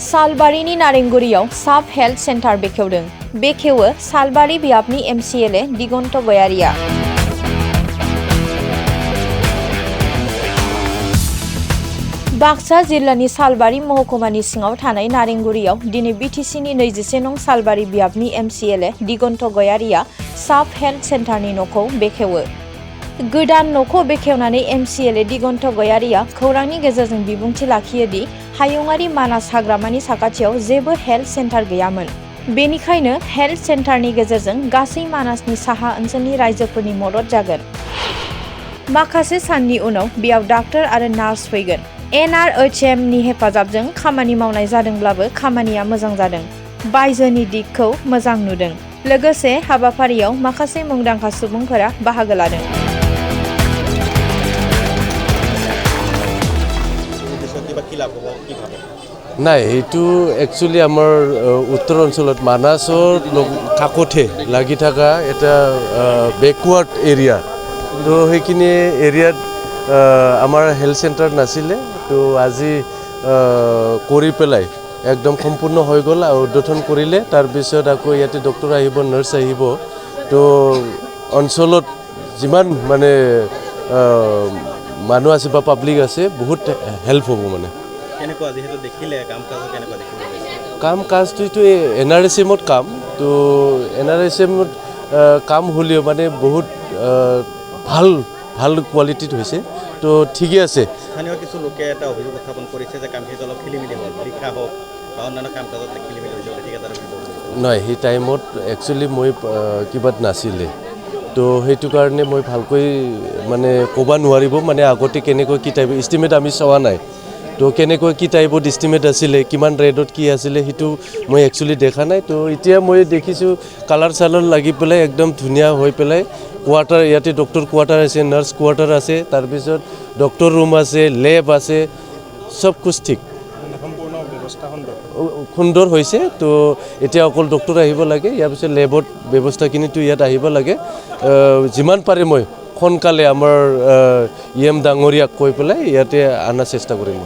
सालबारिनि नारेंगुरियाव साब health centre बेखेवदों। बेखेवो Salbari बियाबनि MCLA दिगन्त गयारिया। बाक्सा जिल्लानि सालबारि महकुमानि सिङाव थानाय नारेंगुरियाव दिनै BTCनि 21 नं सालबारि बियाबनि MCLA दिगन्त गयारिया साब हेल्थ सेन्टारनि न'खौ बेखेवो। गोदान न'खौ बेखेवनानै MCLA दिगन्त गयारिया खौरांनि गेजेरजों बिबुंथि लाखियो दि हायुङारि मानास हाग्रामानि साखाथियाव जेबो हेल्थ सेन्टार गैयामोन। बेनिखायनो हेल्थ सेन्टारनि गेजेरजों गासै मानासनि साहा ओनसोलनि रायजोफोरनि मदद जागोन। माखासे साननि उनाव बेयाव डाक्टर आरो नार्स फैगोन। NRHM नि हेफाजाबजों खामानि मावनाय जादोंब्लाबो खामानिया मोजां जादों। बायजोनि दिगखौ मोजां नुदों। लोगोसे हाबाफारियाव माखासे मुंदांखा सुबुंफोरा बाहागो लादों। নাই এইটো একচুয়ালি আমাৰ উত্তৰ অঞ্চলত মানাসৰ কাকতে লাগি থকা এটা বেকওয়াৰ্ড এৰিয়া। তো সেইখিনি এৰিয়াত আমাৰ হেল্থ সেন্টাৰ নাছিলে। তো আজি কৰি পেলাই একদম সম্পূৰ্ণ হৈ গ'ল আৰু উদ্বোধন কৰিলে। তাৰপিছত আকৌ ইয়াতে ডক্টৰ আহিব, নাৰ্ছ আহিব। তো অঞ্চলত যিমান মানে মানুহ আছে বা পাব্লিক আছে বহুত হেল্প হ'ব মানে। কেনেকুৱা যেহেতু দেখিলে কাম-কাজ কেনেকুৱা দেখিলে? কাম-কাজটো NRSMত কাম। তো NRSMত কাম হ'লেও মানে বহুত ভাল কোৱালিটিত হৈছে। তো ঠিকে আছে। স্থানীয় কিছু লোকে এটা অভিযোগ উত্থাপন কৰিছে যে কামখিনি অলপ খেলিমেলি হ'ল, লিখা হওক বা অন্যান্য কাম-কাজত খেলিমেলি হৈছে বুলি ঠিকাদাৰ অভিযোগ। নহয়, সেই টাইমত একচুৱেলি মই কিবাত নাছিলে। তো সেইটো কাৰণে মই ভালকৈ মানে ক'ব নোৱাৰিব মানে আগতে কেনেকৈ কি টাইপ ইষ্টিমেট আমি চোৱা নাই। তো কেনেকৈ কি টাইপত ইষ্টিমেট আছিলে, কিমান ৰেটত কি আছিলে সেইটো মই একচুৱেলি দেখা নাই। তো এতিয়া মই দেখিছোঁ কালাৰ লাগি পেলাই একদম ধুনীয়া হৈ পেলাই কোৱাৰ্টাৰ, ইয়াতে ডক্টৰ কোৱাৰ্টাৰ আছে, নাৰ্ছ কোৱাৰ্টাৰ আছে, তাৰপিছত ডক্টৰ ৰুম আছে, লেব আছে, চব কুছ ঠিক। সম্পূৰ্ণ ব্যৱস্থা সুন্দৰ হৈছে। তো এতিয়া অকল ডক্টৰ আহিব লাগে। ইয়াৰ পিছত লেবত ব্যৱস্থাখিনিতো ইয়াত আহিব লাগে। যিমান পাৰে মই সোনকালে আমাৰ EM ডাঙৰীয়াক কৈ পেলাই ইয়াতে অনাৰ চেষ্টা কৰিম।